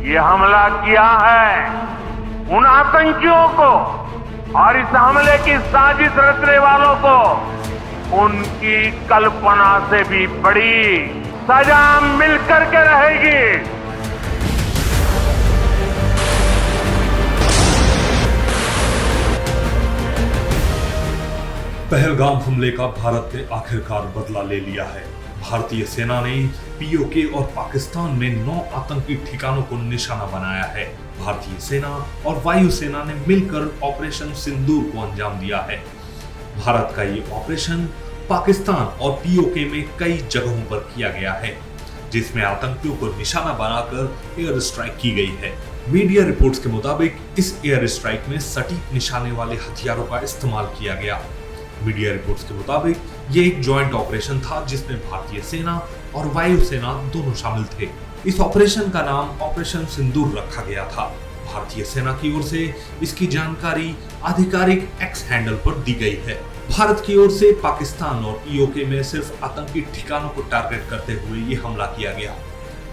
ये हमला किया है उन आतंकियों को और इस हमले की साजिश रचने वालों को उनकी कल्पना से भी बड़ी सजा मिलकर के रहेगी। पहलगाम हमले का भारत ने आखिरकार बदला ले लिया है। भारतीय सेना ने पीओके और पाकिस्तान में 9 आतंकी ठिकानों को निशाना बनाया है। भारतीय सेना और वायुसेना ने मिलकर ऑपरेशन सिंदूर को अंजाम दिया है। भारत का ये ऑपरेशन पाकिस्तान और पीओके में कई जगहों पर किया गया है, जिसमें आतंकियों को निशाना बनाकर एयर स्ट्राइक की गई है। मीडिया रिपोर्ट्स के मुताबिक इस एयर स्ट्राइक में सटीक निशाने वाले हथियारों का इस्तेमाल किया गया। मीडिया रिपोर्ट्स के मुताबिक ये एक जॉइंट ऑपरेशन था जिसमें भारतीय सेना और वायुसेना दोनों शामिल थे। इस ऑपरेशन का नाम ऑपरेशन सिंदूर रखा गया था। भारतीय सेना की ओर से इसकी जानकारी आधिकारिक एक्स हैंडल पर दी गई है। भारत की ओर से पाकिस्तान और पीओके में सिर्फ आतंकी ठिकानों को टारगेट करते हुए ये हमला किया गया।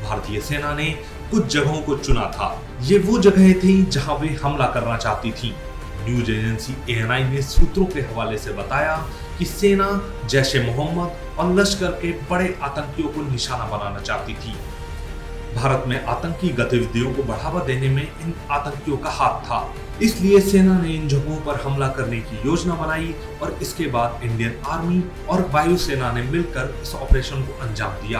भारतीय सेना ने कुछ जगहों को चुना था। ये वो जगहें थी जहां वे हमला करना चाहती थी। न्यूज एजेंसी ANI ने सूत्रों के हवाले से बताया कि सेना जैश-ए मोहम्मद और लश्कर के बड़े आतंकियों को निशाना बनाना चाहती थी। भारत में आतंकी गतिविधियों को बढ़ावा देने में इन आतंकियों का हाथ था, इसलिए सेना ने इन जगहों पर हमला करने की योजना बनाई और इसके बाद इंडियन आर्मी और वायुसेना ने मिलकर इस ऑपरेशन को अंजाम दिया।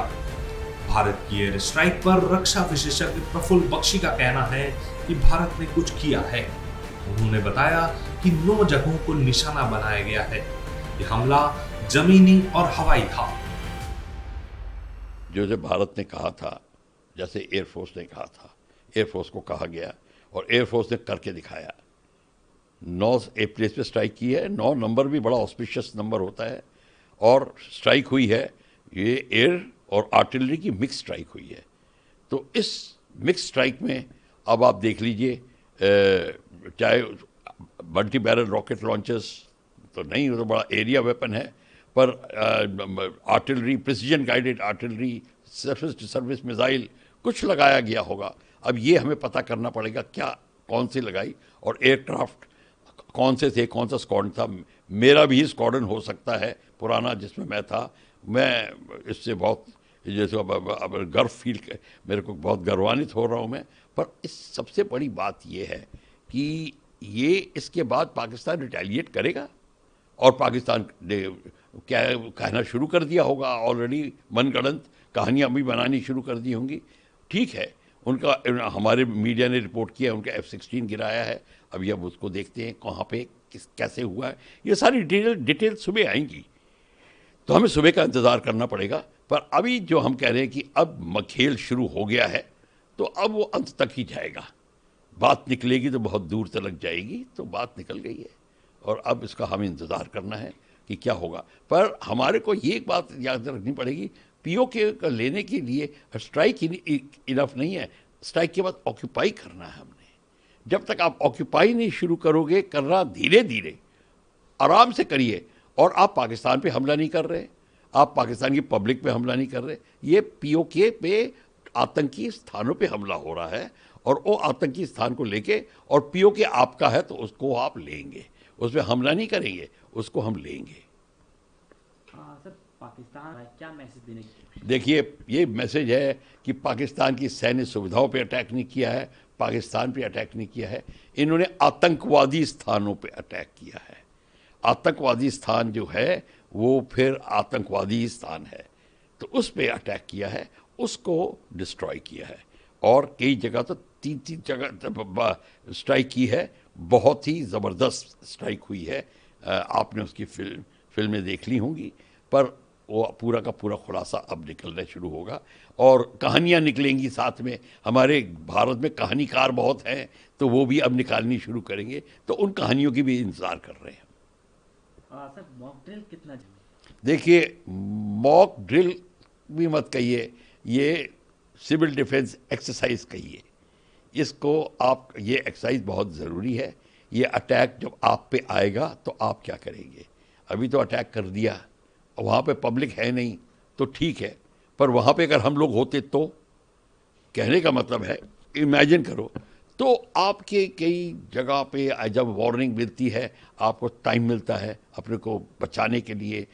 भारत की एयर स्ट्राइक पर रक्षा विशेषज्ञ प्रफुल्ल बख्शी का कहना है कि भारत ने कुछ किया है। उन्होंने बताया कि 9 जगहों को निशाना बनाया गया है। यह हमला जमीनी और हवाई था। जो भारत ने कहा था, जैसे एयरफोर्स ने कहा था, एयरफोर्स को कहा गया और एयरफोर्स ने करके दिखाया। 9 प्लेस पे स्ट्राइक की है। 9 नंबर भी बड़ा ऑस्पिशियस नंबर होता है और स्ट्राइक हुई है। ये एयर और आर्टिलरी की मिक्स स्ट्राइक हुई है। तो इस मिक्स स्ट्राइक में अब आप देख लीजिए, चाहे मल्टी बैरल रॉकेट लॉन्चर्स तो नहीं, वो तो बड़ा एरिया वेपन है, पर artillery, precision guided artillery, surface to service missile कुछ लगाया गया होगा। अब ये हमें पता करना पड़ेगा क्या कौन सी लगाई और एयरक्राफ्ट कौन से थे, कौन सा स्क्वाड्रन था। मेरा भी स्क्वाड्रन हो सकता है पुराना जिसमें मैं था। मैं इससे बहुत जैसे अब गर्व फील, मेरे को बहुत गर्वान्वित हो रहा हूँ मैं। पर इस सबसे बड़ी बात ये है कि ये इसके बाद पाकिस्तान रिटेलिएट करेगा और पाकिस्तान ने क्या कहना शुरू कर दिया होगा। ऑलरेडी मनगढ़ंत कहानियाँ भी बनानी शुरू कर दी होंगी। ठीक है, उनका हमारे मीडिया ने रिपोर्ट किया उनका F-16 गिराया है। अभी अब उसको देखते हैं कहाँ पे कैसे हुआ है। ये सारी डिटेल सुबह आएंगी, तो हमें सुबह का इंतज़ार करना पड़ेगा। पर अभी जो हम कह रहे हैं कि अब खेल शुरू हो गया है, तो अब वो अंत तक ही जाएगा। बात निकलेगी तो बहुत दूर तक जाएगी, तो बात निकल गई है और अब इसका हमें इंतज़ार करना है कि क्या होगा। पर हमारे को ये एक बात याद रखनी पड़ेगी, पीओके का लेने के लिए स्ट्राइक इनफ नहीं है। स्ट्राइक के बाद ऑक्यूपाई करना है हमने। जब तक आप ऑक्यूपाई नहीं शुरू करोगे, करना धीरे धीरे आराम से करिए। और आप पाकिस्तान पे हमला नहीं कर रहे, आप पाकिस्तान की पब्लिक पे हमला नहीं कर रहे, ये पीओके पे आतंकी स्थानों पे हमला हो रहा है। और वो आतंकी स्थान को लेके, और पीओके आपका है तो उसको आप लेंगे, उस पर हमला नहीं करेंगे, उसको हम लेंगे। सर, पाकिस्तान क्या मैसेज देने की? देखिए, ये मैसेज है कि पाकिस्तान की सैन्य सुविधाओं पे अटैक नहीं किया है, पाकिस्तान पे अटैक नहीं किया है। इन्होंने आतंकवादी स्थानों पे अटैक किया है। आतंकवादी स्थान जो है वो फिर आतंकवादी स्थान है, तो उस पे अटैक किया है, उसको डिस्ट्रॉय किया है। और कई जगह तो 3 जगह स्ट्राइक की है। बहुत ही ज़बरदस्त स्ट्राइक हुई है। आपने उसकी फिल्में देख ली होंगी, पर वो पूरा का पूरा खुलासा अब निकलना शुरू होगा और कहानियाँ निकलेंगी साथ में। हमारे भारत में कहानीकार बहुत हैं, तो वो भी अब निकालनी शुरू करेंगे, तो उन कहानियों की भी इंतज़ार कर रहे हैं। सर, मॉक ड्रिल कितना? देखिए, मॉक ड्रिल भी मत कहिए, ये सिविल डिफेंस एक्सरसाइज कहिए इसको आप। ये एक्सरसाइज बहुत ज़रूरी है। ये अटैक जब आप पे आएगा तो आप क्या करेंगे? अभी तो अटैक कर दिया, वहाँ पे पब्लिक है नहीं तो ठीक है, पर वहाँ पे अगर हम लोग होते तो, कहने का मतलब है इमेजिन करो। तो आपके कई जगह पे जब वार्निंग मिलती है, आपको टाइम मिलता है अपने को बचाने के लिए,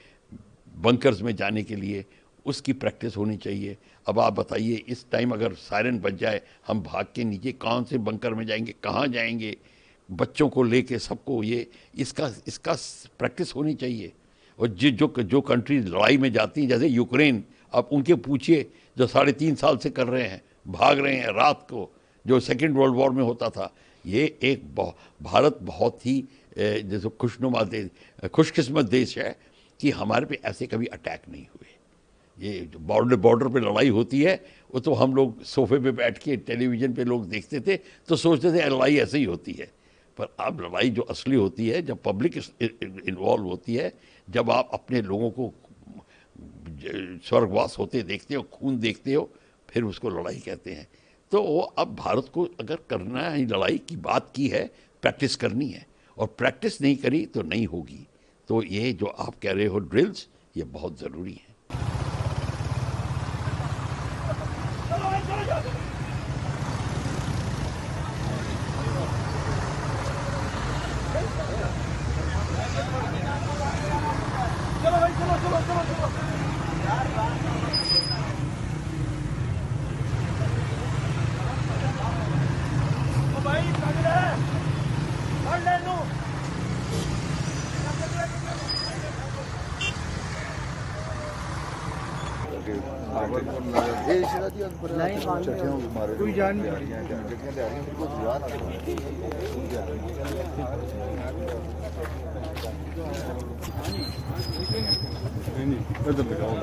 बंकर्स में जाने के लिए, उसकी प्रैक्टिस होनी चाहिए। अब आप बताइए, इस टाइम अगर सायरन बज जाए, हम भाग के नीचे कौन से बंकर में जाएंगे, कहाँ जाएंगे, बच्चों को लेके सबको, ये इसका प्रैक्टिस होनी चाहिए। और जो कंट्री लड़ाई में जाती हैं, जैसे यूक्रेन, आप उनके पूछिए जो 3.5 साल से कर रहे हैं, भाग रहे हैं रात को, जो सेकेंड वर्ल्ड वॉर में होता था। ये एक भारत बहुत ही जैसे खुशनुमा देश, खुशकिस्मत देश है कि हमारे पे ऐसे कभी अटैक नहीं हुए। ये जो बॉर्डर पे लड़ाई होती है, वो तो हम लोग सोफे पे बैठ के टेलीविज़न पे लोग देखते थे तो सोचते थे लड़ाई ऐसे ही होती है। पर अब लड़ाई जो असली होती है, जब पब्लिक इन्वॉल्व होती है, जब आप अपने लोगों को स्वर्गवास होते देखते हो, खून देखते हो, फिर उसको लड़ाई कहते हैं। तो अब भारत को अगर करना है, लड़ाई की बात की है, प्रैक्टिस करनी है, और प्रैक्टिस नहीं करी तो नहीं होगी। तो ये जो आप कह रहे हो ड्रिल्स, ये बहुत ज़रूरी है। कोई जान नहीं इधर लगाओ।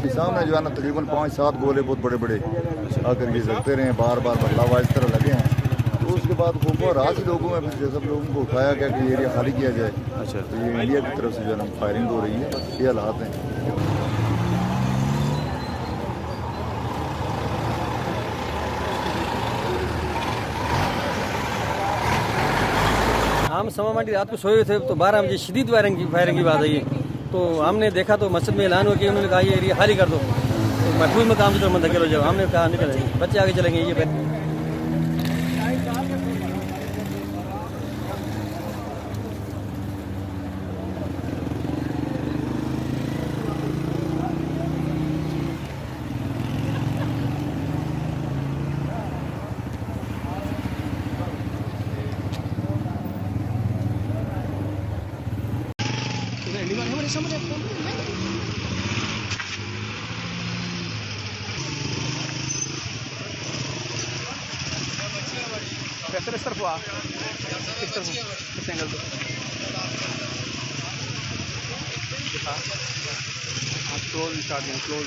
सामने जो है ना तकरीबन 5-7 गोले बहुत बड़े बड़े आकर ये जलते रहे, बार बार बदलाव इस तरह लगे हैं। तो उसके बाद हुकूमत रात ही लोगों में फिर सब लोगों को उठाया गया कि एरिया खाली किया जाए। अच्छा, तो ये इंडिया की तरफ से जो है ना फायरिंग हो रही है, ये हालात हैं। हम सवा माटी रात को सोए थे तो 12 बजे शदीद फायरिंग की बात आई। तो हमने देखा तो मस्जिद में ऐलान हो कि उन्होंने कहा ये एरिया खाली कर दो, तो महफूज मकाम की तरफ मत धकेलो जाओ। हमने कहा निकल बच्चे आगे चलेंगे। ये कैसे इस तरफ हुआ, किस तरफ किस एंगल से क्लोज स्टार्ट क्लोज